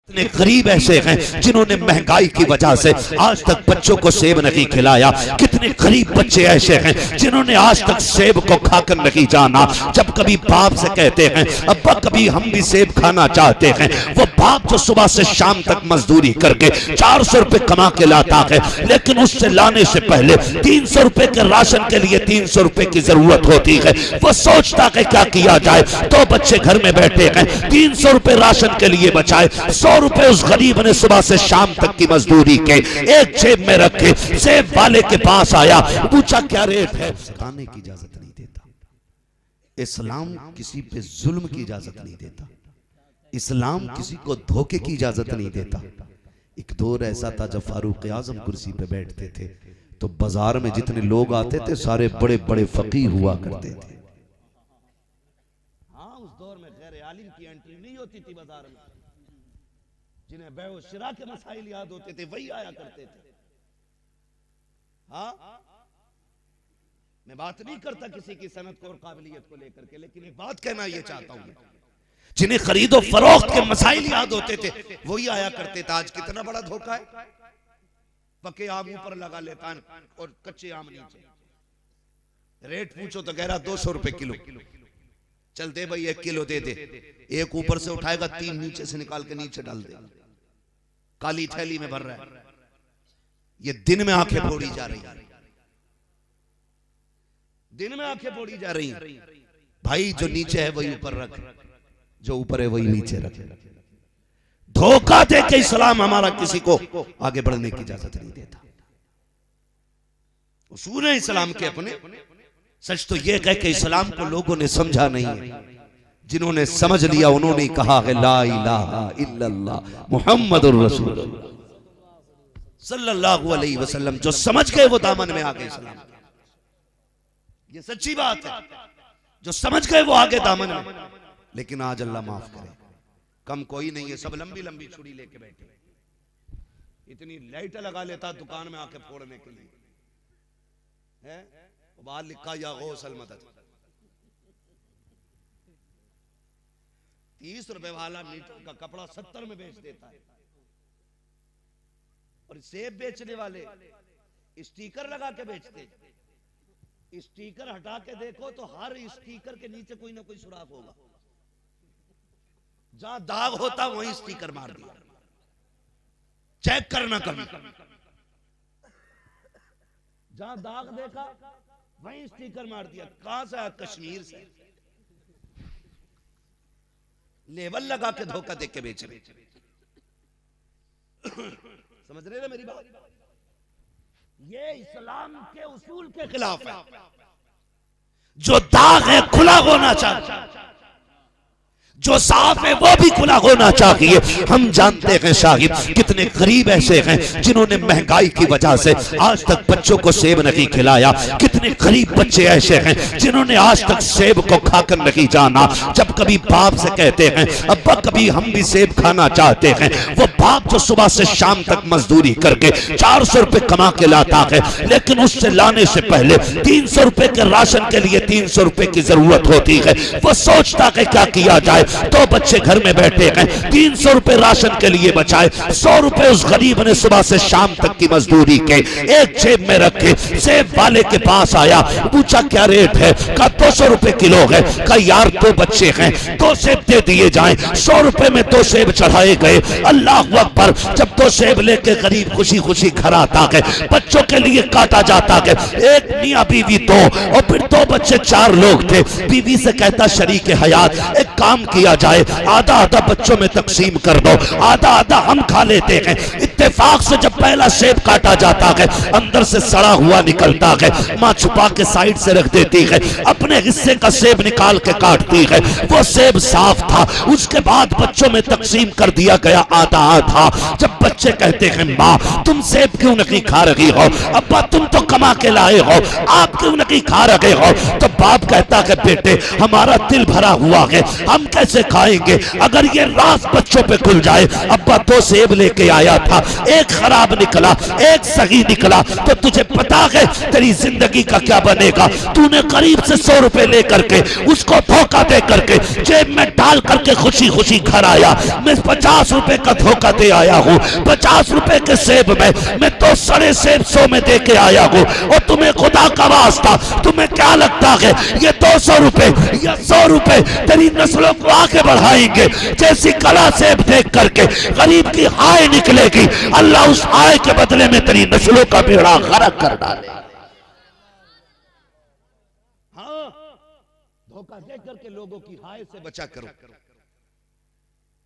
कितने गरीब ऐसे हैं जिन्होंने महंगाई की वजह से आज तक बच्चों को सेब नहीं खिलाया। कितने गरीब बच्चे ऐसे हैं जिन्होंने आज तक सेब को खाकर नहीं जाना। जब कभी बाप से कहते हैं अब्बा कभी हम भी सेब खाना चाहते हैं, वो बाप जो सुबह से शाम तक मजदूरी करके 400 रुपए कमा के लाता है, लेकिन उससे लाने से पहले 300 रुपए के राशन के लिए 300 रुपए की जरूरत होती है। वो सोचता है क्या किया जाए, तो बच्चे घर में बैठे हैं, 300 रुपए राशन के लिए बचाए, 100 रुपए उस गरीब ने सुबह से शाम तक की मजदूरी के एक जेब में रखे। सेब वाले के पास आया, पूछा क्या रेट है। खाने की इजाजत नहीं देता। इस्लाम किसी पे जुल्म की इजाजत नहीं देता। इस्लाम किसी को धोखे की इजाजत नहीं देता। एक दौर ऐसा था जब फारूक आजम कुर्सी पे बैठते थे तो बाजार में जितने लोग आते थे सारे बड़े बड़े फकीह हुआ करते थे। हाँ, उस दौर में गैर आलिम की एंट्री नहीं होती थी बाजार में। जिन्हें बैओ शिरा के मसाइल याद होते थे वही आया करते थे। हाँ, मैं बात नहीं करता किसी की सनत को और काबिलियत को लेकर के, लेकिन एक बात कहना ये चाहता हूं, जिन्हें खरीदो फरोख्त के मसाइल याद होते थे वही आया करते थे। आज कितना बड़ा धोखा है। पके आम ऊपर लगा लेता है और कच्चे आम नीचे। रेट पूछो तो कह रहा 200 रुपए किलो। चलते भाई 1 किलो दे दे। एक ऊपर से उठाएगा, 3 नीचे से निकाल के नीचे डाल दे, काली थैली में भर रहा है। ये दिन में आंखें फोड़ी जा रही, दिन में आंखें फोड़ी जा रही। भाई जो नीचे है वही ऊपर रख, जो ऊपर है वही नीचे रख। धोखा दे के इस्लाम हमारा किसी को आगे बढ़ने की इजाजत नहीं देता। उसूल है इस्लाम के अपने। सच तो यह कह के इस्लाम को लोगों ने समझा नहीं है। जिन्होंने समझ लिया उन्होंने कहा है ला इलाहा इल्लल्लाह मुहम्मदुर रसूलुल्लाह सल्लल्लाहु अलैहि वसल्लम। जो समझ गए वो दामन में आ गए इस्लाम। ये सच्ची बात है। जो समझ गए वो आगे दामन में। लेकिन आज अल्लाह माफ करे, कम कोई नहीं है, सब लंबी लंबी छुरी लेके बैठे। इतनी लाइट लगा लेता दुकान में आके फोड़ने के लिए है। बाहर लिखा या गौसल मदद। 30 रुपए वाला मीटर का कपड़ा 70 में बेच देता है। और सेब बेचने वाले स्टिकर लगा के बेचते। स्टिकर हटा के देखो तो हर स्टिकर के नीचे कोई ना कोई सुराख होगा। जहां दाग होता वहीं स्टिकर मार दिया। चेक करना कभी। जहां दाग देखा वहीं स्टिकर मार दिया। कहां से? कश्मीर से। लेबल लगा के धोखा दे के बेच रहे। समझ रहे ना मेरी बात? ये इस्लाम के उसूल के खिलाफ है। जो दाग है खुला होना चाहिए, जो साफ है वो भी खुला होना चाहिए। हम जानते हैं साहिब कितने गरीब ऐसे हैं जिन्होंने महंगाई की वजह से आज तक बच्चों को सेब नहीं खिलाया। कितने गरीब बच्चे ऐसे हैं जिन्होंने आज तक सेब को खाकर नहीं जाना। जब कभी बाप से कहते हैं अब्बा कभी हम भी सेब खाना चाहते हैं, वो बाप जो सुबह से शाम तक मजदूरी करके 400 रुपए कमा के लाता है, लेकिन उससे लाने से पहले 300 रुपए के राशन के लिए 300 रुपए की जरूरत होती है। वो सोचता है क्या किया जाए, तो बच्चे घर में बैठे हैं, 300 रुपए राशन के लिए बचाए, 100 रुपए उस गरीब ने सुबह से शाम तक की मजदूरी के एक जेब में रखे। सेब वाले के पास आया, पूछा क्या रेट है। कहा 200 रुपए किलो है। कहा यार 2 बच्चे हैं, 2 सेब दे दिए जाएं। 100 रुपए में 2 सेब चढ़ाए गए। अल्लाह अकबर। जब 2 सेब लेके गरीब खुशी खुशी घर आता है, बच्चों के लिए काटा जाता है। एक मियां बीवी 2 और फिर 2 बच्चे 4 लोग थे। बीवी से कहता शरीक हयात एक काम किया जाए, आधा आधा बच्चों में तकसीम कर दो, आधा आधा हम खा लेते हैं। इत्तेफाक से जब पहला सेब काटा जाता है अंदर से सड़ा हुआ निकलता है। माँ छुपा के साइड से रख देती है, अपने हिस्से का सेब निकाल के काटती है। वो सेब साफ था। उसके बाद बच्चों में तकसीम कर दिया गया आधा आधा। जब बच्चे कहते हैं माँ तुम सेब क्यों नहीं खा रही हो, अब्बा तुम तो कमा के लाए हो, आप क्यों नहीं खा रहे हो, तो बाप कहता है बेटे हमारा दिल भरा हुआ है, हम कैसे खाएंगे। अगर ये राज बच्चों पे खुल जाए, अब्बा 2 सेब लेके आया था, एक खराब निकला, एक सही निकला, तो तुझे पता है तेरी जिंदगी का क्या बनेगा। तूने करीब से 100 रुपए लेकर के उसको धोखा दे करके जेब में डाल करके खुशी खुशी घर आया। मैं 50 रुपए का धोखा दे आया हूँ, 50 रुपए के सेब में मैं तो 1.5 100 में दे के आया हूँ। और तुम्हें खुदा का वास्ता, तुम्हें क्या लगता है ये 200 रुपए या 100 रुपए तेरी नस्लों को आगे बढ़ाएंगे? जैसी कला सेब देख करके गरीब की आय निकलेगी, अल्लाह उस आय के बदले में तेरी नस्लों का बेड़ा गर्क कर डाले। हाँ, धोखा दे करके लोगों की आय से बचा करो।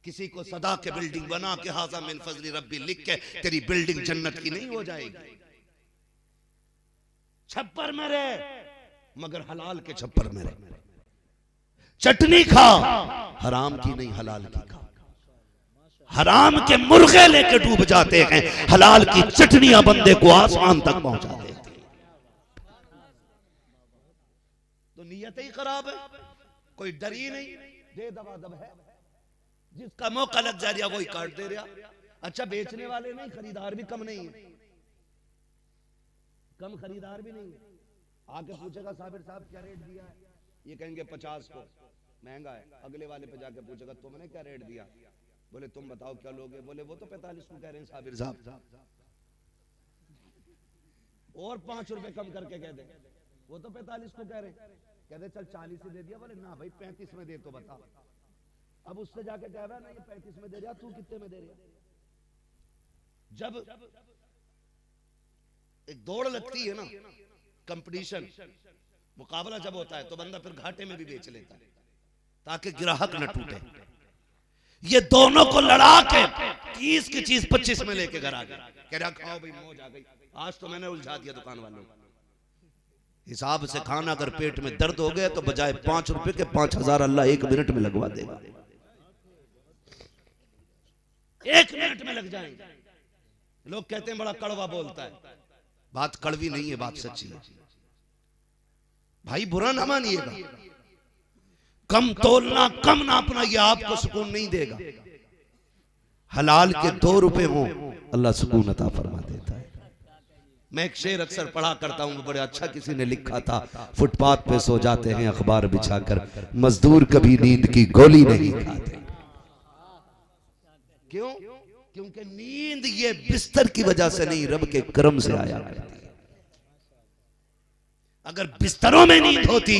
किसी को सदा के बिल्डिंग बना के हाजा मिन फजली रब्बी लिख के तेरी बिल्डिंग जन्नत की नहीं हो जाएगी। छप्पर में रहे मगर हलाल के छप्पर में रहे। चटनी खा हराम की नहीं, हलाल की खा। हराम के मुर्गे लेके डूब जाते हैं, हलाल की चटनियां बंदे को आसमान तक पहुंचा देती हैं। तो नीयत ही खराब है, कोई डर ही नहीं, दे दबा दब है। जिसका मौका लग जा रहा वही काट दे रहा। अच्छा, बेचने वाले नहीं, खरीदार भी कम नहीं है, कम खरीदार भी नहीं है। आके पूछेगा साबिर साहब क्या रेट दिया है, ये कहेंगे 50 को, महंगा है। अगले वाले पे जाके पूछेगा तुमने क्या रेट दिया, बोले तुम बताओ क्या लोगे, बोले वो तो 45 को कह रहे हैं साबिर साहब, और 5 रुपए कम करके कह दे, वो तो 45 को कह रहे हैं, कहते चल 40 से दे दिया, बोले ना भाई 35 में दे तो बता। अब उससे जाके कह रहा ना ये 35 में दे रहा, तू कितने में दे रहा। जब एक दौड़ लगती है ना, कंपटीशन, मुकाबला जब होता है तो बंदा फिर घाटे में भी बेच लेता है ताकि ग्राहक न टूटे। ये दोनों को लड़ा के 30 की चीज 25 में लेके घर आ गया, कह रहा खाओ भाई मौज आ गई। आज तो मैंने उलझा दिया दुकान वालों को। हिसाब से खाना अगर पेट में दर्द हो गया तो बजाय 5 रुपए के 5000 अल्लाह 1 मिनट में लगवा देगा। 1 मिनट में लग जाएंगे। लोग कहते हैं बड़ा कड़वा बोलता है, बात कड़वी नहीं है, बात सच्ची है भाई। बुरा ना मानिएगा, कम तोलना कम नापना ये आपको सुकून नहीं देगा। हलाल के 2 रुपए हो अल्लाह सुकून अता फरमा देता है। मैं एक शेर अक्सर पढ़ा करता हूं, बड़े अच्छा किसी ने लिखा था, फुटपाथ पे सो जाते हैं अखबार बिछाकर, मजदूर कभी नींद की गोली नहीं खाते। क्यों? क्योंकि नींद ये बिस्तर की वजह से नहीं, रब के करम से आया करती है। अगर बिस्तरों में नींद होती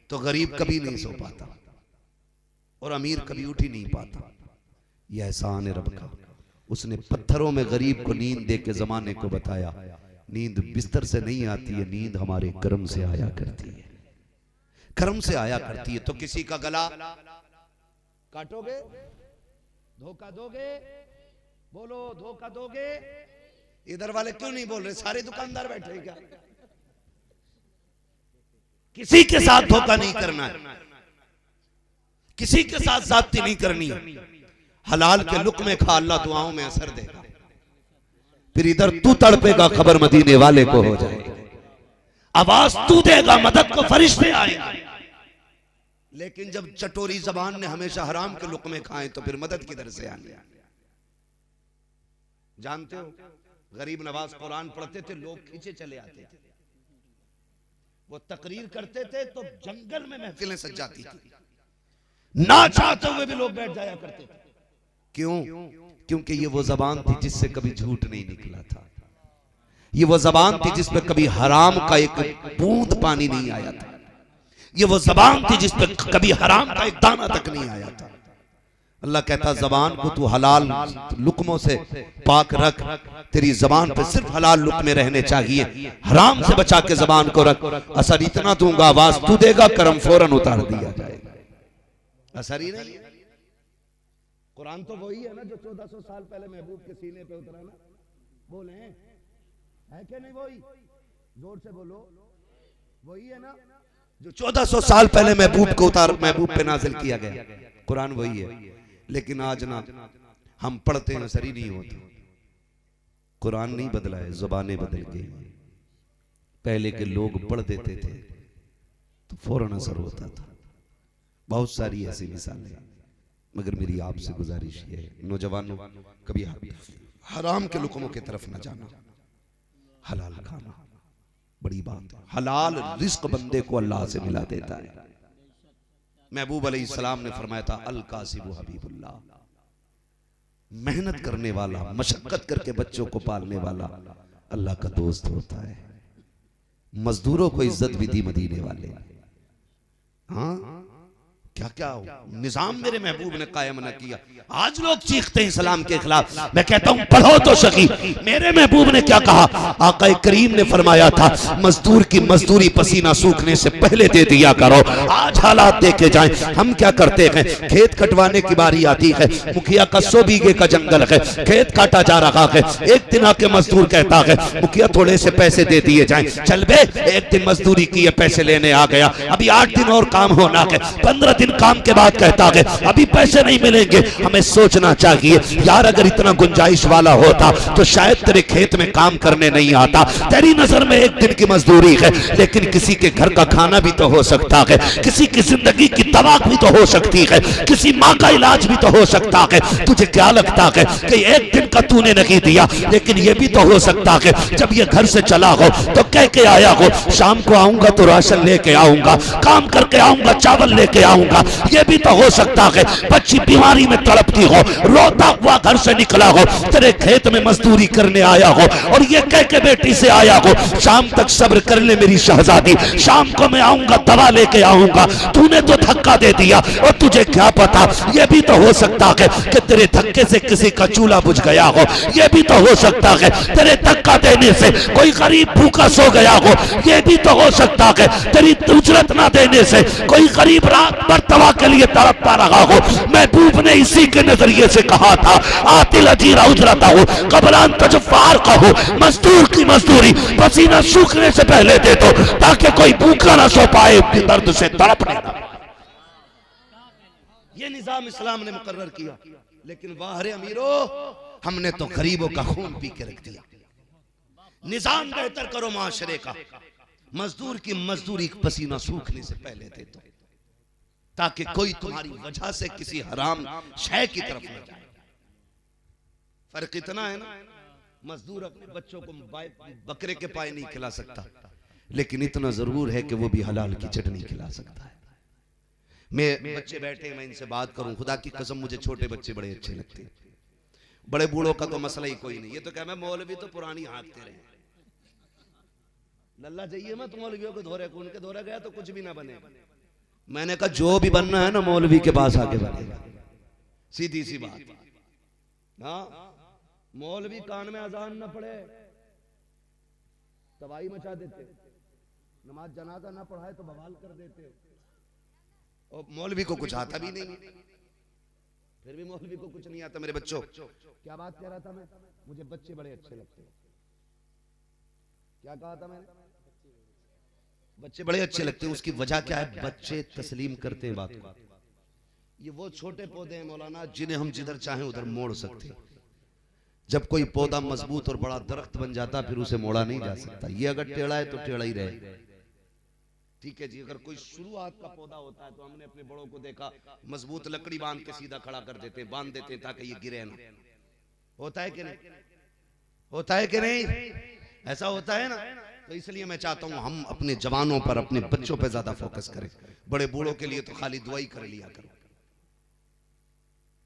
तो गरीब कभी नहीं सो पाता और अमीर कभी उठ ही नहीं पाता। यह एहसान है रब का, उसने पत्थरों में गरीब को नींद दे के जमाने को बताया, नींद बिस्तर से नहीं आती है, नींद हमारे कर्म से आया करती है, कर्म से आया करती है। तो किसी का गला काटोगे, धोखा दोगे, बोलो धोखा दोगे। इधर वाले क्यों नहीं बोल रहे, सारे दुकानदार बैठे हैं क्या? किसी के साथ धोखा नहीं करना है, किसी के साथ जाती नहीं करनी है। हलाल के लुक्मे खा, अल्लाह दुआओं में असर देगा। फिर इधर तू तड़पेगा, खबर मदीने वाले को हो जाएगी। आवाज तू देगा, मदद को फरिश्ते आएंगे। लेकिन जब चटोरी जबान ने हमेशा हराम के लुक्मे खाए तो फिर मदद किधर से आनी? जानते हो, गरीब नवाज कुरान पढ़ते थे, लोग खींचे चले आते थे। वो तकरीर करते थे तो जंगल में महफिलें सज जाती थी, ना चाहते हुए भी लोग बैठ जाया करते थे। क्यों? क्योंकि ये वो जबान थी जिससे कभी झूठ नहीं निकला था, ये वो जबान थी जिसमें कभी हराम का एक बूंद पानी नहीं आया था, ये वो जबान थी जिसमें कभी हराम का एक दाना तक नहीं आया था। अल्लाह कहता जबान को तू हलाल लुक्मों से पाक रख, तेरी जबान पे सिर्फ हलाल लुक्मे रहने चाहिए, हराम से बचा के जबान को रख। असर इतना दूंगा, आवाज तू देगा, करम फौरन उतार दिया जाएगा। असर ही नहीं। कुरान तो वही है ना जो 1400 साल पहले महबूब के सीने पे उतरा ना, बोले है कि नहीं? वही जोर से बोलो, वही है ना जो 1400 साल पहले महबूब को महबूब पे नाजिल किया गया। कुरान वही है, लेकिन आज ना हम पढ़ते हैं असर ही नहीं होता। कुरान नहीं बदला है, जुबानें बदल गई। पहले के लोग पढ़ देते थे तो फौरन असर होता था। बहुत सारी ऐसी मिसालें, मगर मेरी आपसे गुजारिश है, नौजवानों, कभी हराम के लुकमों की तरफ न जाना, हलाल खाना बड़ी बात है। हलाल रिस्क बंदे को अल्लाह से मिला देता है। महबूब अलैहिस्सलाम ने फरमाया था अल कासिबु हबीबुल्लाह, मेहनत करने वाला, मशक्कत करके बच्चों को पालने वाला अल्लाह का दोस्त होता है। मजदूरों को इज्जत भी दी मदीने वाले। हाँ, क्या क्या निजाम मेरे महबूब ने कायम न किया। आज लोग चीखते हैं इस्लाम के खिलाफ, मैं कहता हूं पढ़ो तो सही। मेरे महबूब ने क्या कहा? आका करीम ने फरमाया था मजदूर की मजदूरी पसीना सूखने से पहले दे दिया करो। आज हालात देखे जाएं, हम क्या करते हैं? खेत कटवाने की बारी आती है, मुखिया का 100 बीघे का जंगल है, खेत काटा जा रहा है। एक दिन आके मजदूर कहता है मुखिया थोड़े से पैसे दे दिए जाएं। चल बे, एक दिन मजदूरी की पैसे लेने आ गया, अभी 8 दिन और काम होना है। 15 दिन काम के बाद कहता है अभी पैसे नहीं मिलेंगे। हमें सोचना चाहिए यार, अगर इतना गुंजाइश वाला होता तो शायद तेरे खेत में काम करने नहीं आता। तेरी नजर में एक दिन की मजदूरी है, लेकिन किसी के घर का खाना भी तो हो सकता है, किसी की जिंदगी की दवा भी तो हो सकती है, किसी माँ का इलाज भी तो हो सकता है। तुझे क्या लगता है कि एक दिन का तूने नहीं दिया, लेकिन यह भी तो हो सकता है जब ये घर से चला हो तो कह के आया हो शाम को आऊंगा तो राशन लेके आऊंगा, काम करके आऊंगा, चावल लेके आऊंगा। ये भी तो हो सकता है बच्ची बीमारी में तड़पती हो, रोता हुआ घर से निकला हो, तेरे खेत में मजदूरी करने आया हो और ये कह के बेटी से आया हो शाम तक सब्र कर ले मेरी शहजादी, शाम को मैं आऊंगा दवा लेके आऊंगा। तूने तो धक्का दे दिया और तुझे क्या पता, ये भी तो हो सकता है कि तेरे धक्के से किसी का चूल्हा बुझ गया हो। ये भी तो हो सकता है तेरे धक्का देने से कोई गरीब भूखा सो गया हो। ये भी तो हो सकता है तेरी उजरत ना देने से कोई गरीब रात भर दवा के लिए तड़पता रहा हो। महबूब ने इसी के नजरिए से कहा था आतिल अजीरा उजरता हो कबलान तजफार कहो, मजदूर की मजदूरी पसीना सूखने से पहले दे दो ताकि कोई भूखा ना सो पाए, दर्द से तड़पने ना। ये निजाम इस्लाम ने मुकर्रर किया, लेकिन वाहरे अमीरो हमने तो गरीबों का खून पी के रख दिया। निजाम बेहतर करो माशरे का, मजदूर की मजदूरी पसीना सूखने से पहले दे दो ताकि कोई तुम्हारी वजह से किसी हराम शय की तरफ न जाए। फर्क इतना है ना, मजदूर अपने बच्चों को बकरे के पाए नहीं खिला सकता, लेकिन इतना जरूर है कि वो भी हलाल की चटनी खिला सकता है। मैं बच्चे बैठे मैं इनसे बात करूं, खुदा की कसम मुझे छोटे बच्चे बड़े अच्छे लगते हैं। बड़े बूढ़ों का तो मसला ही कोई नहीं। ये तो क्या मैं मौलवी तो पुरानी हाँकते रहे, लल्ला चाहिए मैं तो मौलवियों को धोरे को, उनके धोरे गया तो कुछ भी ना बने। मैंने कहा जो भी बनना है ना मौलवी के पास आके बनेगा, सीधी सी बात। हाँ, मौलवी कान में अजान ना पड़े तबाही मचा देते, नमाज जनाजा ना पढ़ाए तो बवाल कर देते, और मौलवी को कुछ आता भी नहीं, फिर भी मौलवी को कुछ नहीं आता। मेरे बच्चों, क्या बात कह रहा था मैं? मुझे बच्चे बड़े अच्छे लगते हैं। क्या कहा था मैंने? बच्चे बड़े अच्छे लगते हैं। उसकी वजह क्या है? बच्चे तस्लीम करते हैं बात को। ये वो छोटे पौधे हैं मौलाना जिन्हें हम जिधर चाहें उधर मोड़ सकते हैं। जब कोई पौधा मजबूत और बड़ा दरख्त बन जाता फिर उसे मोड़ा नहीं जा सकता। ये अगर टेढ़ा है तो टेढ़ा ही रहे, ठीक है जी। अगर कोई शुरुआत का पौधा होता है तो हमने अपने बड़ों को देखा मजबूत लकड़ी बांध के सीधा खड़ा कर देते, बांध देते हैं ताकि ये गिरे ना। होता है कि नहीं? होता है कि नहीं? ऐसा होता है ना। तो इसलिए मैं चाहता हूं हम अपने जवानों पर, अपने बच्चों पर ज्यादा फोकस करें। बड़े बूढ़ों के लिए तो खाली दुआ ही कर लिया करो।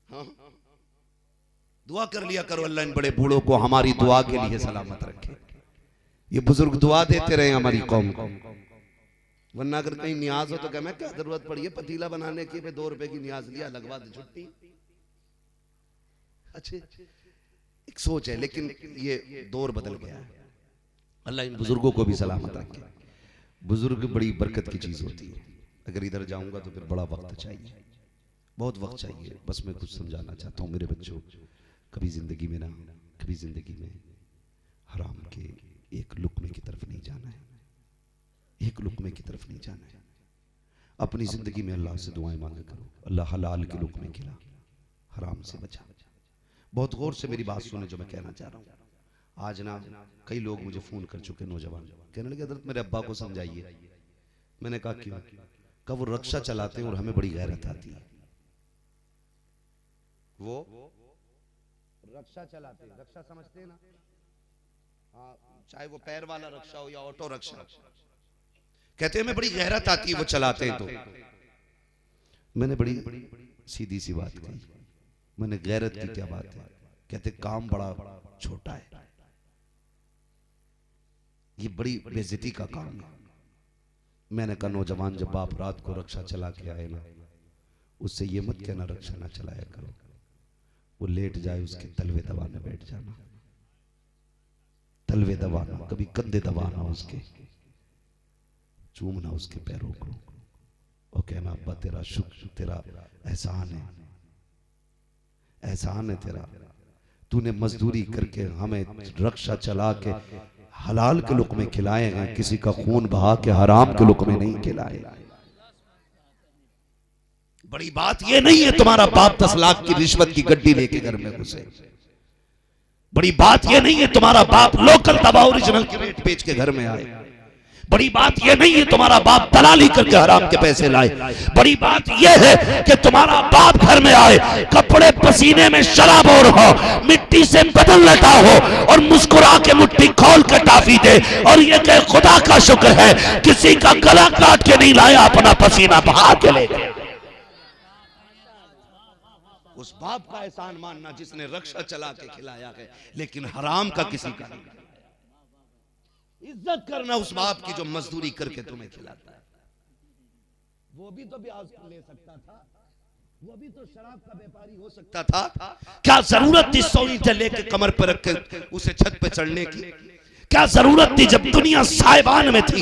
हाँ, दुआ कर लिया करो, अल्लाह इन बड़े बूढ़ों को हमारी दुआ के लिए सलामत रखे। ये बुजुर्ग दुआ देते रहे हमारी कौम को, वरना अगर कहीं न्याज हो तो क्या मैं क्या जरूरत पड़ी है पतीला बनाने की, 2 रुपए की न्याज लिया लगवा दे छुट्टी। अच्छे एक सोच है, लेकिन ये दौर बदल गया है। अल्लाह इन बुजुर्गों को भी सलामत रखे। बुजुर्ग बड़ी बरकत की चीज होती है। अगर इधर जाऊंगा तो फिर बड़ा वक्त चाहिए, बहुत वक्त चाहिए। बस मैं कुछ समझाना चाहता हूँ मेरे बच्चों, कभी जिंदगी में ना, कभी जिंदगी में हराम के एक लुकमे की तरफ नहीं जाना है, एक लुकमे की तरफ नहीं जाना है। अपनी जिंदगी में अल्लाह से दुआएं मांगा करो, अल्लाह हलाल के लुकमे खिला, हराम से बचा। बहुत गौर से मेरी बात सुने जो मैं कहना चाह रहा हूँ। आज ना कई लोग मुझे फोन कर चुके, नौजवान कहने लगे हज़रत मेरे अब्बा को समझाइए। मैंने कहा क्यों? कब वो रक्षा चलाते हैं और हमें बड़ी गैरत आती है। वो रक्षा चलाते हैं, रक्षा समझते हैं ना? हाँ, चाहे वो पैर वाला रक्षा हो या ऑटो रक्षा। कहते हैं मैं बड़ी गैरत आती है वो चलाते हैं तो। मैंने बड़ी सीधी सी बात कही, मैंने गैरत की क्या बात है? कहते काम बड़ा छोटा है, ये बड़ी बेइज्जती का काम है। मैंने कहा नौजवान जब बाप रात को रक्षा चला के आए ना, उससे ये मत कहना रक्षा ना चलाया करो, वो लेट जाए उसके तलवे दबाने बैठ जाना, तलवे दबाना, कभी कंधे दबाना, उसके चूमना उसके पैरों को और कहना अब्बा तेरा शुक्र, तेरा एहसान है, एहसान है तेरा, तूने मजदूरी करके हमें रक्षा चला के हलाल के लुक़मे खिलाए हैं, किसी का खून बहा के हराम के लुक़मे नहीं खिलाए। बड़ी बात ये नहीं है तुम्हारा बाप 10 लाख की रिश्वत की गड्डी लेके घर में घुसे, बड़ी बात ये नहीं है तुम्हारा बाप लोकल दवा ओरिजिनल के रेट बेच के घर में आए, बड़ी बात यह नहीं है तुम्हारा बाप दलाली करके हराम के पैसे लाए, बड़ी बात यह है कि तुम्हारा बाप घर में आए, कपड़े पसीने में शराब और हो, मिट्टी से बदन लटा हो और मुस्कुरा के मुट्ठी खोल के टाफी दे और ये कहे खुदा का शुक्र है किसी का गला काट के नहीं लाया, अपना पसीना बहा के ले गया। उस बाप का एहसान मानना जिसने रक्षा चला के खिलाया है, लेकिन हराम का किसी का नहीं। इज्जत करना उस बाप की जो मजदूरी करके तुम्हें खिलाता है। वो भी तो ब्याज ले सकता था, वो भी तो शराब का व्यापारी हो सकता था। क्या जरूरत थी 100 ईंटें लेके कमर पर रख के उसे छत पे चढ़ने की? क्या जरूरत थी जब दुनिया साहिबान में थी,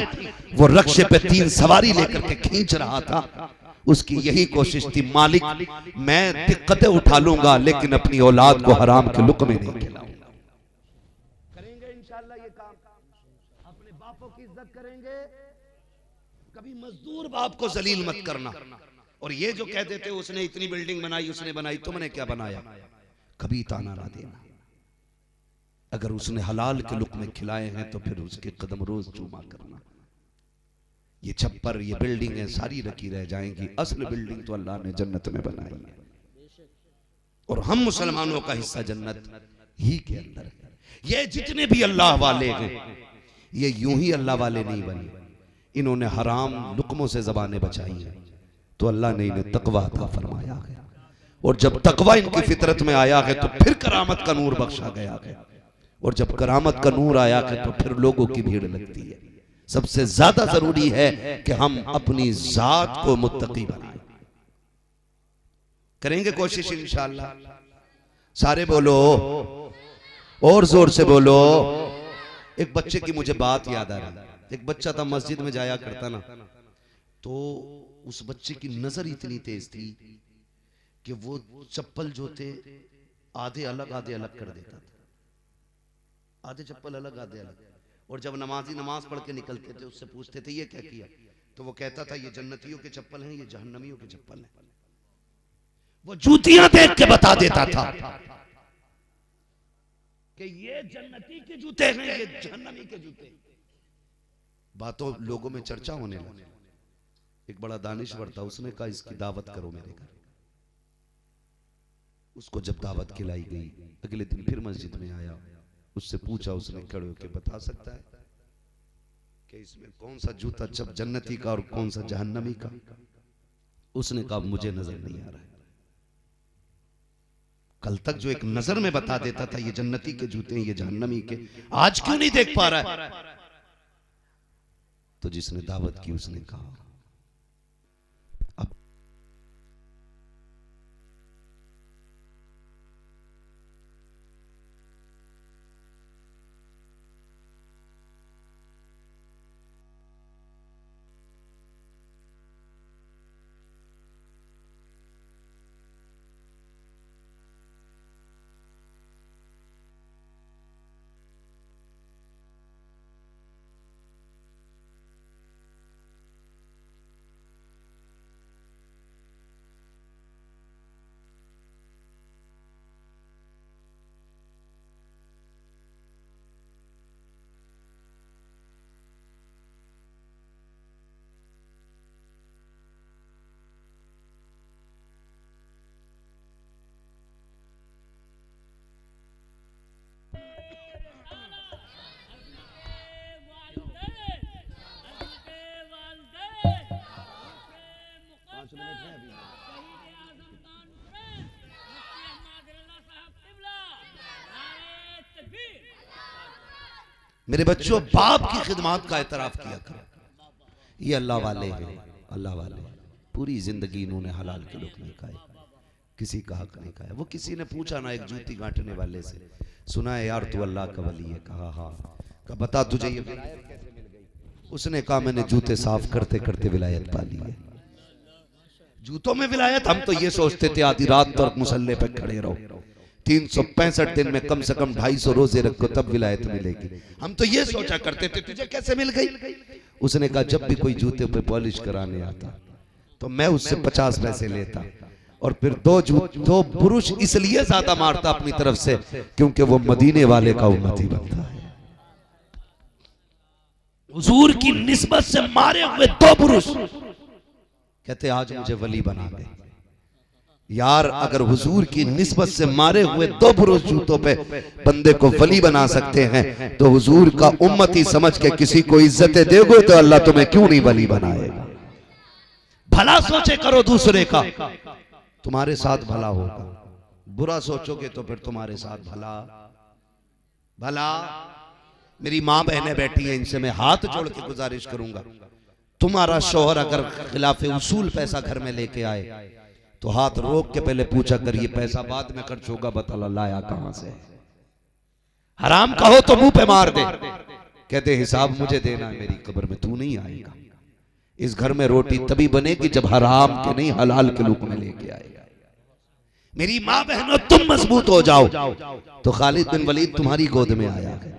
वो रक्षे पे 3 सवारी लेकर के खींच रहा था? उसकी यही कोशिश थी, मालिक मैं दिक्कतें उठा लूंगा लेकिन अपनी औलाद को हराम के लुक़मे नहीं खिलाऊंगा। करेंगे इंशाअल्लाह ये काम, अपने बापों की इज्जत करेंगे, कभी मजदूर बाप को जलील मत करना। और ये जो कह देते उसने इतनी बिल्डिंग बनाई, उसने बनाई, तुमने क्या बनाया, कभी ताना ना देना। अगर उसने हलाल के लुक़मे खिलाए हैं तो फिर उसके कदम रोज चूमा करना। ये छप्पर, ये बिल्डिंगें सारी रखी रह जाएंगी, असल बिल्डिंग तो अल्लाह ने जन्नत में बनाई है और हम मुसलमानों का हिस्सा जन्नत ही के अंदर है। ये जितने भी अल्लाह वाले हैं ये यूं ही अल्लाह वाले नहीं बने, इन्होंने हराम लुक़मों से ज़बानें बचाई हैं तो अल्लाह ने इन्हें तकवा अता फरमाया है। और जब तकवा इनकी फितरत में आया है तो फिर करामत का नूर बख्शा गया है, और जब करामत का नूर आया है तो फिर लोगों की भीड़ लगती है। सबसे ज्यादा जरूरी है कि हम अपनी जात को मुत्तकी बनाएं। करेंगे कोशिश इंशाअल्लाह। सारे बोलो और जोर से बोलो। एक बच्चे की मुझे बात याद आ रही। एक बच्चा था, मस्जिद में जाया करता ना, तो उस बच्चे की नजर इतनी तेज थी कि वो चप्पल जो थे आधे अलग कर देता था, आधे चप्पल अलग आधे अलग। और जब नमाजी नमाज पढ़ के निकलते थे उससे पूछते थे ये क्या किया, तो वो कहता था ये जन्नतियों के चप्पल हैं, ये जहन्नमियों के चप्पल हैं। वो जूतियां देख के बता देता था कि ये जन्नती के जूते हैं, ये जहन्नमी के जूते। बातों लोगों में चर्चा होने लगी। एक बड़ा दानिश्वर था, उसने कहा इसकी दावत करो मेरे घर। उसको जब दावत खिलाई गई, अगले दिन फिर मस्जिद में आया, उससे पूछा, उसने खड़े होकर बता सकता है कि इसमें कौन सा जूता जब जन्नती का और कौन सा जहन्नमी का? उसने कहा मुझे नजर नहीं आ रहा है। कल तक जो एक नजर में बता देता था ये जन्नती के जूते हैं, ये जहन्नमी के, आज क्यों नहीं देख पा रहा है? तो जिसने दावत की उसने कहा मेरे बच्चों, बाप की खिदमत का एतराफ किया करो। ये अल्लाह वाले हैं, अल्लाह वाले। पूरी जिंदगी इन्होंने हलाल के लुक़्मे खाए, किसी का हक नहीं खाया। वो किसी ने पूछा ना एक जूती गांठने वाले से, सुना है यार तू अल्लाह का वली है? कहा हाँ। कहा बता तुझे ये विलायत कैसे मिल गई? उसने कहा मैंने जूते साफ करते करते विलायत पा ली है। जूतों में विलायत? हम तो ये सोचते थे आधी रात तक मुसल्ले पे खड़े रहो, 365 दिन में कम से कम 250 रोजे रखो तब विलायत मिलेगी। हम तो ये सोचा करते थे, तुझे कैसे मिल गई? उसने कहा जब भी कोई जूते पे पॉलिश कराने आता तो मैं उससे 50 पैसे लेता और फिर दो बुरुश इसलिए ज्यादा मारता अपनी तरफ से क्योंकि वो मदीने वाले का उम्मती बनता है। हुजूर की निस्बत से मारे हुए 2 बुरुश, कहते आज मुझे वली बना गए। यार अगर हुजूर की निस्बत से मारे हुए 2 बुरुश जूतों पे बंदे को वली बना सकते हैं तो हुजूर का उम्मती समझ के किसी को इज्जतें दोगे तो अल्लाह तुम्हें क्यों नहीं वली बनाएगा? भला सोचे करो दूसरे का, तुम्हारे साथ भला होगा। बुरा सोचोगे तो फिर तुम्हारे साथ भला। मेरी मां बहनें बैठी हैं, इनसे मैं हाथ जोड़ के गुजारिश करूंगा, तुम्हारा शौहर अगर खिलाफे उसूल पैसा घर में लेके आए तो हाथ रोक के पहले पूछा कर ये पैसा बाद में खर्च होगा, बता लाया कहां से? हराम कहो तो मुंह पे मार दे, कहते हिसाब मुझे देना है, मेरी कब्र में तू नहीं आएगा। इस घर में रोटी तभी बनेगी जब हराम के नहीं हलाल के लुक़्मे लेके आएगा। मेरी माँ बहनों तुम मजबूत हो जाओ तो खालिद बिन वलीद तुम्हारी गोद में आया है,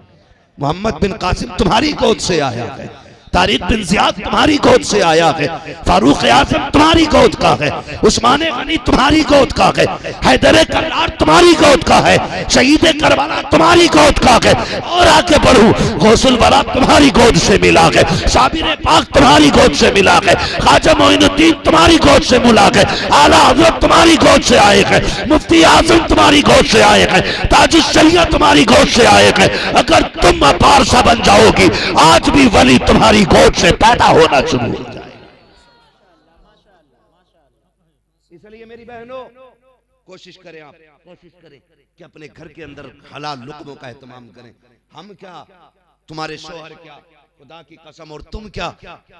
मोहम्मद बिन कासिम तुम्हारी गोद से आया है, तारिक बिन जियाद तुम्हारी गोद से आया है, फारूक आजम तुम्हारी गोद का है, उस्मान गनी तुम्हारी गोद का है, हैदर कर्रार तुम्हारी गोद का है, शहीद करबला तुम्हारी गोद का है। और आगे बढ़ू, गौसुल वरा तुम्हारी गोद से मिला है, साबिर पाक तुम्हारी गोद से मिला है, ख्वाजा मोइनुद्दीन तुम्हारी गोद से मिला है, आला हज़रत तुम्हारी गोद से आए हैं, मुफ्ती आजम तुम्हारी गोद से आए हैं, ताजुश शरिया तुम्हारी गोद से आए हैं। अगर तुम अपार सा बन जाओगी आज भी वली तुम्हारी गोद से पैदा होना शुरू हो जाए। इसलिए मेरी बहनों कोशिश करें, आप कोशिश करें कि अपने घर के अंदर हलाल लुक़्मों का एहतमाम करें। हम क्या, तुम्हारे शौहर क्या, खुदा की कसम, और तुम क्या,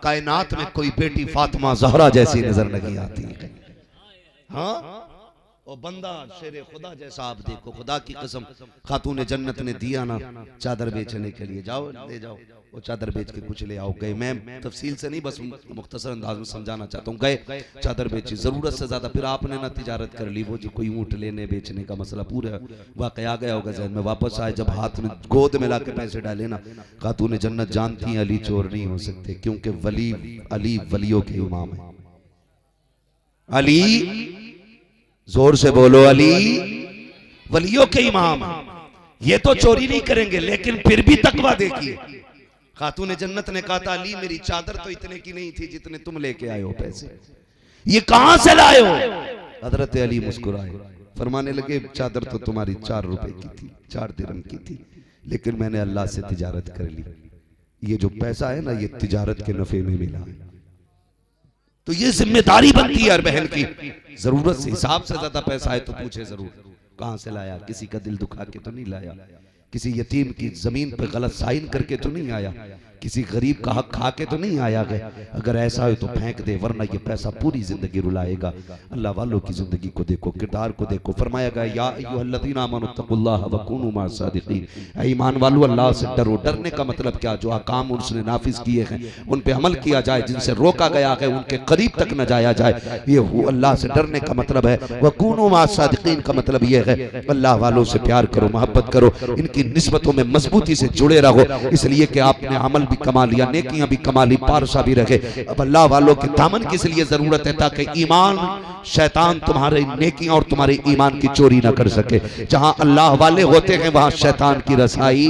कायनात में कोई बेटी फातिमा ज़हरा जैसी नजर नहीं आती है। हाँ, और बंदा शेरे खुदा जैसा आप देखो, खुदा की कसम, खातून जन्नत ने दिया ना चादर बेचने के लिए, जाओ ले जाओ, वो चादर बेच के कुछ ले आओ। गए, मैं तफसील से नहीं बस मुख्तसर अंदाज में समझाना चाहता हूँ। गए, चादर बेची, जरूरत से ज्यादा, फिर आपने ना तिजारत कर ली, वो जो कोई ऊँट लेने बेचने का मसला पूरा वाकया आ गया होगा जहन में। वापस आए, जब हाथ में गोद में ला के पैसे डाले ना, खातून जन्नत जानती हैं अली चोर नहीं हो सकते, क्योंकि अली वलियों के इमाम है। अली, जोर से बोलो, अली वलियों के इमाम। ये तो चोरी नहीं करेंगे लेकिन फिर भी तकवा देखिए। खातून जन्नत ने कहा था अली मेरी चादर तो इतने की नहीं थी जितने तुम लेके आए हो पैसे, ये कहां से लाए हो? हजरत अली मुस्कुराए, फरमाने लगे चादर तो तुम्हारी 4 रुपए की थी, 4 दिरहम की थी, लेकिन मैंने अल्लाह से तिजारत कर ली, ये जो पैसा है ना ये तिजारत के नफे में मिला है। तो ये जिम्मेदारी बनती है हर बहन की, जरूरत से हिसाब से ज्यादा पैसा है तो पूछे जरूर कहां से लाया, किसी का दिल दुखा के तो नहीं लाया, किसी यतीम की जमीन पे गलत साइन करके तो नहीं आया, किसी गरीब का हक खा के तो नहीं आया गया। अगर ऐसा हो तो फेंक दे, वरना ये पैसा पूरी जिंदगी रुलाएगा। अल्लाह वालों की जिंदगी को देखो, किरदार को देखो। फरमाया गया या अय्युहल्लज़ीना आमनुत्तकुल्लाह व कूनू मास्सादिकीन, ईमान वालों अल्लाह से डरो। डरने का मतलब क्या? जो अहकाम उसने नाफिज किए हैं उन पे अमल किया जाए, जिनसे रोका गया है उनके करीब तक न जाया जाए, ये अल्लाह से डरने का मतलब है। व कूनू मास्सादिकीन का मतलब ये है अल्लाह वालों से प्यार करो, मोहब्बत करो, इनकी निस्बतों में मजबूती से जुड़े रहो, इसलिए कि आपने अमल भी कमा लिया, नेकियां भी कमा ली, पारसा भी रखे। अब अल्लाह वालों के दामन किस लिए जरूरत है? ताकि ईमान, शैतान तुम्हारे नेकियां और तुम्हारे ईमान की चोरी ना कर सके। जहां अल्लाह वाले होते हैं वहां शैतान की रसाई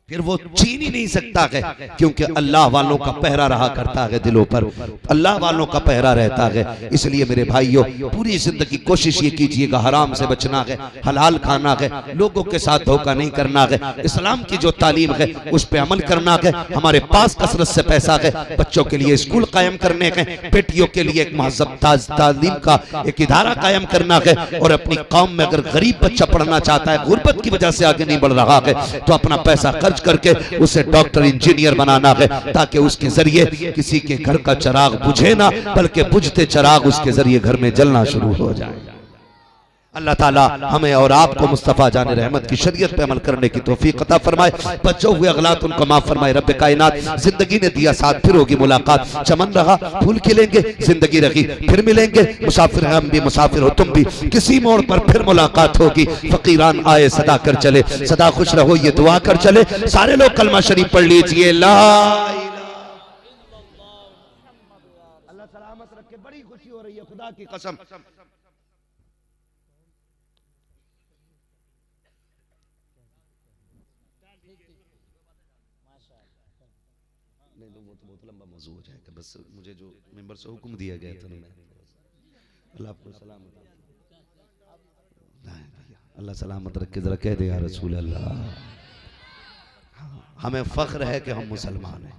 फिर वो छीन ही नहीं सकता है, क्योंकि अल्लाह वालों का पहरा रहा करता है दिलों पर, अल्लाह वालों का पहरा रहता है। इसलिए मेरे भाइयों, पूरी जिंदगी कोशिश ये कीजिएगा हराम से बचना है, हलाल खाना है, लोगों के साथ धोखा नहीं करना है, इस्लाम की जो तालीम है उस पर अमल करना है। हमारे पास कसरत से पैसा है, बच्चों के लिए स्कूल कायम करने के, बेटियों के लिए एक महज़ब तालीम का एक इदारा कायम करना है। और अपनी कौम में अगर गरीब बच्चा पढ़ना चाहता है, गुर्बत की वजह से आगे नहीं बढ़ रहा है, तो अपना पैसा खर्च करके उसे डॉक्टर इंजीनियर बनाना है, ताकि उसके जरिए किसी के घर का चिराग बुझे ना, बल्कि बुझते चिराग उसके जरिए घर में जलना शुरू हो जाए। अल्लाह ताला हमें और आपको मुस्तफ़ा जान रहमत की शरीयत पे अमल करने की तौफीक अता फरमाए। बच्चों हुए अगलात उनको माफ फरमाए। रब्बे कायनात, जिंदगी ने दिया साथ, फिर होगी मुलाकात, चमन रहा फूल खिलेंगे, जिंदगी रही फिर मिलेंगे, मुसाफिर हम भी मुसाफिर हो तुम भी, किसी मोड़ पर फिर मुलाकात होगी। फकीरान आए सदा कर चले, सदा खुश रहो ये दुआ कर चले। सारे लोग कलमा शरीफ पढ़ लीजिए। अल्लाह सलामत रखे, बड़ी खुशी हो रही है खुदा की कसम। नहीं तो वो तो बहुत लंबा मौजू हो जाएगा, बस मुझे जो मेंबर से हुक्म दिया गया था ना, अल्लाह आपको सलामत रखे, अल्लाह सलामत रखे। जरा कह दे या रसूल अल्लाह, हमें फख्र है कि हम मुसलमान हैं,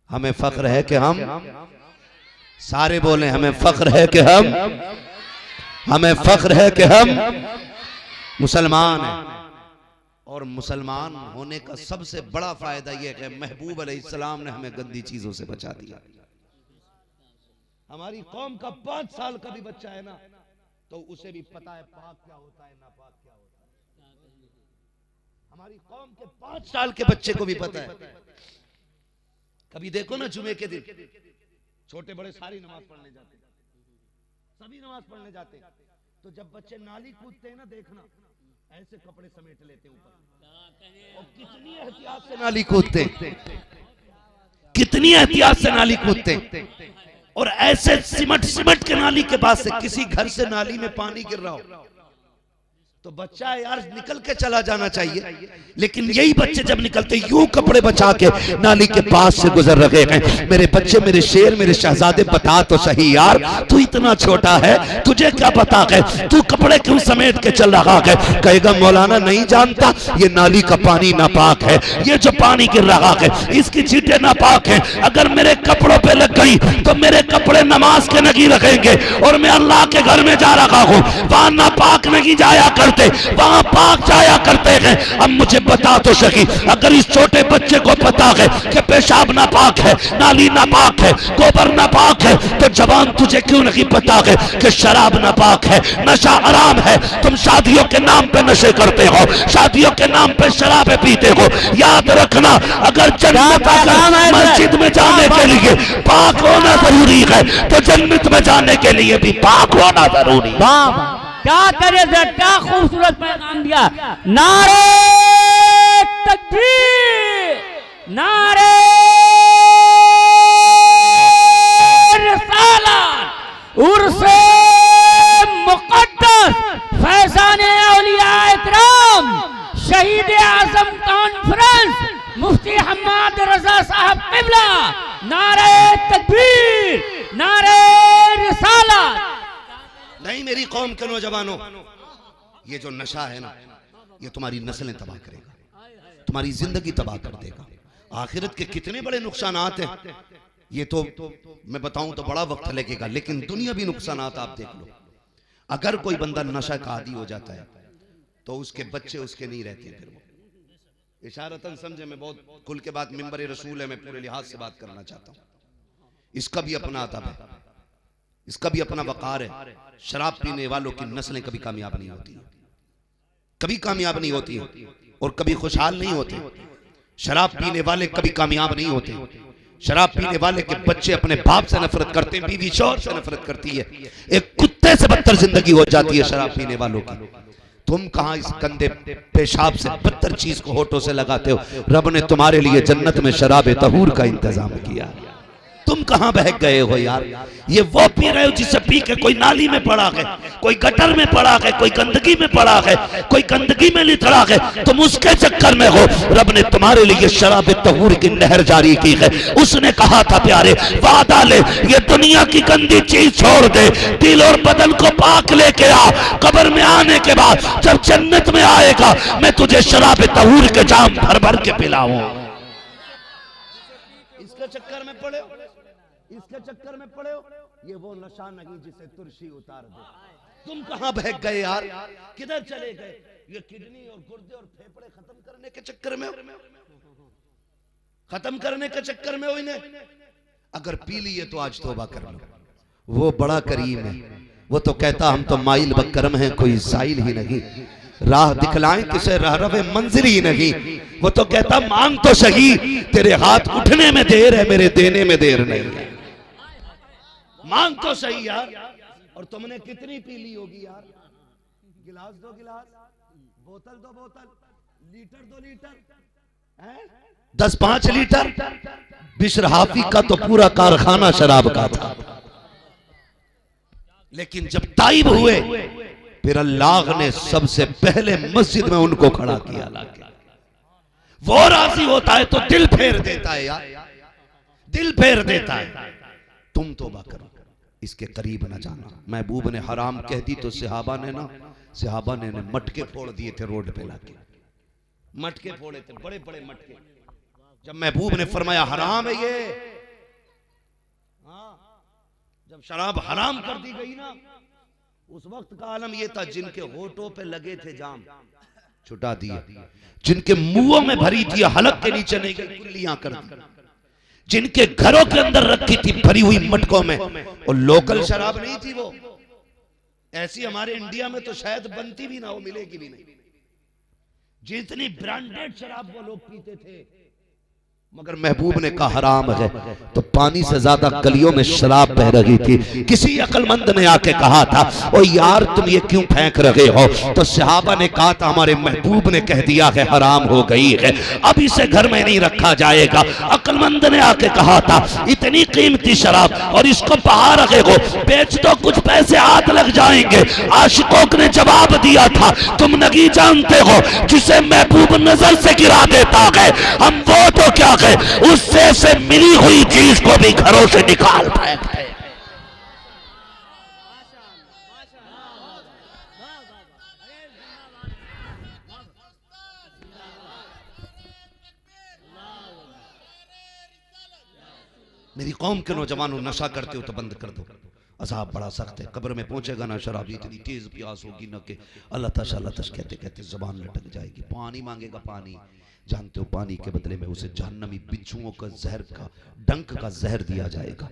हमें फख्र है कि हम, सारे बोले हमें फख्र है कि हमें फख्र है कि हम मुसलमान हैं। और मुसलमान होने का सबसे बड़ा फायदा यह है, महबूब अलैहिस्सलाम ने हमें गंदी चीजों से बचा दिया। हमारी कौम का 5 साल का भी बच्चा है ना, तो उसे भी पता है पाक क्या होता है, नापाक क्या होता है। हमारी कौम के 5 साल के बच्चे को भी पता है। कभी देखो ना, जुमे के दिन छोटे बड़े सारी नमाज पढ़ने जाते, सभी नमाज पढ़ने जाते, तो जब बच्चे नाली कूदते हैं ना, देखना ऐसे कपड़े समेट लेते ऊपर, और कितनी एहतियात से नाली कूदते, कितनी एहतियात से नाली कूदते, और ऐसे सिमट के नाली के पास से किसी घर से नाली में पानी गिर रहा हो तो बच्चा यार निकल के चला जाना चाहिए, लेकिन यही बच्चे जब निकलते यूं कपड़े बचा के नाली के पास से गुजर रहे हैं। मेरे बच्चे, मेरे शेर, मेरे शहजादे, बता तो सही यार, तू इतना छोटा है, तुझे क्या पता है, तू कपड़े क्यों समेट के चल रहा है? कहेगा मौलाना नहीं जानता, ये नाली का पानी नापाक है, ये जो पानी गिर रहा है इसकी छींटे नापाक है, अगर मेरे कपड़ों पे लग गई तो मेरे कपड़े नमाज के नहीं लगेंगे, और मैं अल्लाह के घर में जा रहा हूँ, वहां नापाक नहीं जाया कर, वहां पाक जाया करते हैं। अब मुझे बता तो सही, अगर इस छोटे बच्चे को पता है कि पेशाब नापाक है, नाली नापाक है, गोबर नापाक है, तो जवान तुझे क्यों नहीं पता है कि शराब नापाक है, नशा हराम है? तुम शादियों के नाम पे नशे करते हो, शादियों के नाम पे शराबें पीते हो। याद रखना, अगर जन्नत मस्जिद में जाने के लिए पाक होना जरूरी है, तो जन्नत में जाने के लिए भी पाक होना जरूरी है। क्या करे, क्या खूबसूरत पैगाम दिया। नारे तकबीर, नारे रिसालत, उर्से मुक़द्दस, फैज़ाने औलिया इकराम, शहीद आज़म कॉन्फ्रेंस, मुफ्ती हम्माद रजा साहब क़िबला, नारे तकबीर, नारे रिसालत। नहीं मेरी कौम के नौजवानों, ये जो नशा है ना, ये तुम्हारी नस्लें तबाह करेगा, तुम्हारी जिंदगी तबाह कर देगा। आखिरत के कितने बड़े नुकसानात हैं, ये तो मैं बताऊं तो बड़ा वक्त लगेगा, लेकिन दुनियावी नुकसानात आप देख लो। अगर कोई बंदा नशा का आदी हो जाता है तो उसके बच्चे उसके नहीं रहते, फिर वो इशारतन समझे, मैं बहुत खुल के बात, मिंबर रसूल है, मैं पूरे लिहाज से बात करना चाहता हूं। इसका भी अपना अदब है, इसका भी अपना वकार है। शराब पीने वालों की नस्लें कभी कामयाब नहीं होती, कभी कामयाब नहीं होती और कभी खुशहाल नहीं होते। शराब पीने वाले कभी कामयाब नहीं होते। शराब पीने वाले के बच्चे अपने बाप से नफरत करते हैं, बीवी शौहर से नफरत करती है, एक कुत्ते से बदतर जिंदगी हो जाती है शराब पीने वालों की। तुम कहां इस गंदे पेशाब से बदतर चीज को होठों से लगाते हो? रब ने तुम्हारे लिए जन्नत में शराब तहूर का इंतजाम किया। तुम कहां बहक गए हो यार? ये वो पी रहे हो जिसे पी के कोई नाली में पड़ा है, कोई गटर में पड़ा है, कोई गंदगी में पड़ा है, कोई गंदगी में लिथड़ा है, तुम उसके चक्कर में हो। रब ने तुम्हारे लिए शराब तहूर की नहर जारी की है। उसने कहा था प्यारे वादा ले, ये दुनिया की गंदी चीज छोड़ दे, दिल और बदन को पाक लेके आ। कब्र में आने के बाद जब जन्नत में आएगा मैं तुझे शराब तहूर के जाम भर भर के पिलाऊं। इसके चक्कर में पड़े हो, इसके चक्कर में पड़े हो। ये वो नशा नहीं जिसे तुरशी उतार दे। तुम कहां बहक गए यार? किधर चले गए? ये किडनी और गुर्दे और फेफड़े खत्म करने के चक्कर में हो, खत्म करने के चक्कर में हो इन्हें। अगर पी लिए तो आज तौबा कर लो। वो बड़ा करीम है, वो तो कहता हम तो माइल बकरम हैं, कोई साइल ही नहीं, राह दिखलाएं किसे रहरवे मंजिल ही नहीं। वो तो कहता मांग तो सही, तेरे हाथ उठने में देर है, मेरे देने में देर नहीं है। मांग तो सही यार। और तुमने कितनी पी ली होगी यार? गिलास दो गिलास, बोतल दो बोतल, लीटर दो लीटर, 10-5 लीटर। बिशर हाफी का तो पूरा कारखाना शराब का था। लेकिन जब ताइब हुए फिर अल्लाह ने सबसे पहले मस्जिद में उनको खड़ा किया। वो राजी होता है तो दिल फेर देता है यार, दिल फेर देता है। तुम तौबा करो, इसके करीब न जाना। महबूब ने हराम कह दी तो सहाबा ने मटके फोड़ दिए थे रोड पे लाके, मटके फोड़े थे, बड़े बड़े मटके। जब महबूब ने फरमाया हराम है ये, जब शराब हराम कर दी गई ना, उस वक्त का आलम ये था जिनके होठों पे लगे थे जाम छुटा दिए, जिनके मुंहों में भरी थी हलक के नीचे नहीं गई कुल्लियां कर दी, जिनके घरों के अंदर रखी थी भरी हुई मटकों में। और लोकल शराब नहीं थी वो, ऐसी हमारे इंडिया में तो शायद बनती भी ना हो, मिलेगी भी नहीं। जितनी ब्रांडेड शराब वो लोग पीते थे, मगर महबूब ने कहा हराम है। तो पानी से ज्यादा गलियों में शराब बह रही थी। किसी अक्लमंद ने आके कहा था ओ यार तुम ये क्यों फेंक रहे हो? तो सहाबा ने कहा था हमारे महबूब ने कह दिया है हराम हो गई है, अब इसे घर में नहीं रखा जाएगा। अक्लमंद ने आके कहा था इतनी कीमती शराब और इसको बाहर रखे हो, बेच दो, कुछ पैसे हाथ लग जाएंगे। आशिकों ने जवाब दिया था तुम नहीं जानते हो जिसे महबूब नजर से गिरा देता है, हम वो तो क्या उससे से मिली हुई चीज को भी घरों से निकाल फेंकते। मेरी कौम के नौजवानों, नशा करते हो तो बंद कर दो, अज़ाब बड़ा सख्त है। कब्र में पहुंचेगा ना शराब, इतनी तेज प्यास होगी ना कि अल्लाह तश कहते कहते जबान लटक जाएगी। पानी मांगेगा पानी, जानते हो पानी के बदले में उसे जहन्नमी बिच्छुओं का जहर का डंक का जहर दिया जाएगा।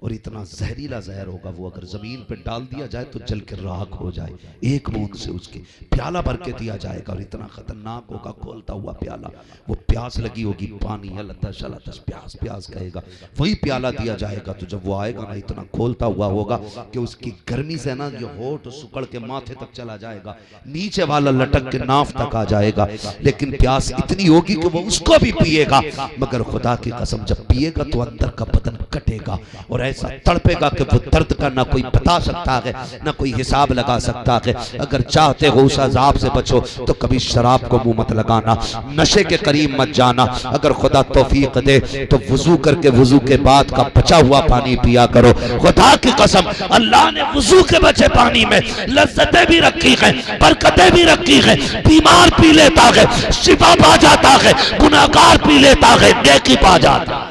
और इतना जहरीला जहर होगा वो अगर जमीन पे डाल दिया जाए तो जल के राख हो जाए। एक बूंद से उसके प्याला भर के दिया जाएगा और इतना खतरनाक होगा, खोलता हुआ प्याला, वो प्यास लगी होगी पानी, प्यास प्यास कहेगा, वही प्याला दिया जाएगा। तो जब वो आएगा ना इतना खोलता हुआ होगा कि उसकी गर्मी से ना ये होठ सुकड़ के माथे तक चला जाएगा, नीचे वाला लटक के नाफ तक आ जाएगा। लेकिन प्यास इतनी होगी कि वो उसको भी पिएगा, मगर खुदा की कसम जब पिएगा तो अंदर का बदन कटेगा और ऐसा तड़पेगा कि वो दर्द का ना कोई बता सकता है ना कोई हिसाब लगा सकता है। अगर चाहते हो उस अजाब से बचो तो कभी शराब को मुंह मत लगाना, नशे के करीब मत जाना। अगर खुदा तौफीक दे तो वुजू करके वुजू के बाद का बचा हुआ पानी पिया करो। खुदा की कसम अल्लाह ने वुजू के बचे पानी में लज्जतें भी रखी हैं, बरकतें भी रखी हैं। बीमार पी लेता है शिफा पा जाता है, गुनाहगार पी लेता है नेकी पा जाता है।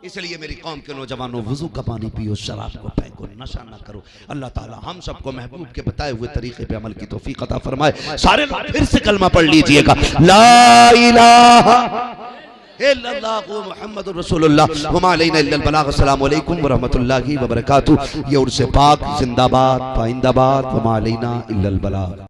इसलिए मेरी कौम के नौजवानों वुजू का पानी पियो, शराब को फेंको, नशा ना करो। अल्लाह ताला हम सबको महबूब के बताए हुए तरीके पे अमल की तौफीक अता फरमाए। सारे लोग फिर से कलमा पढ़ लीजिएगा, ला इलाहा इल्लल्लाहु मुहम्मदुर रसूलुल्लाह व मा अलैना इल्लल बलाग। अस्सलामु अलैकुम व रहमतुल्लाहि व बरकातहू। ये उर्स पाक जिंदाबाद, पाइंदाबाद, व मा अलैना इल्लल बलाग।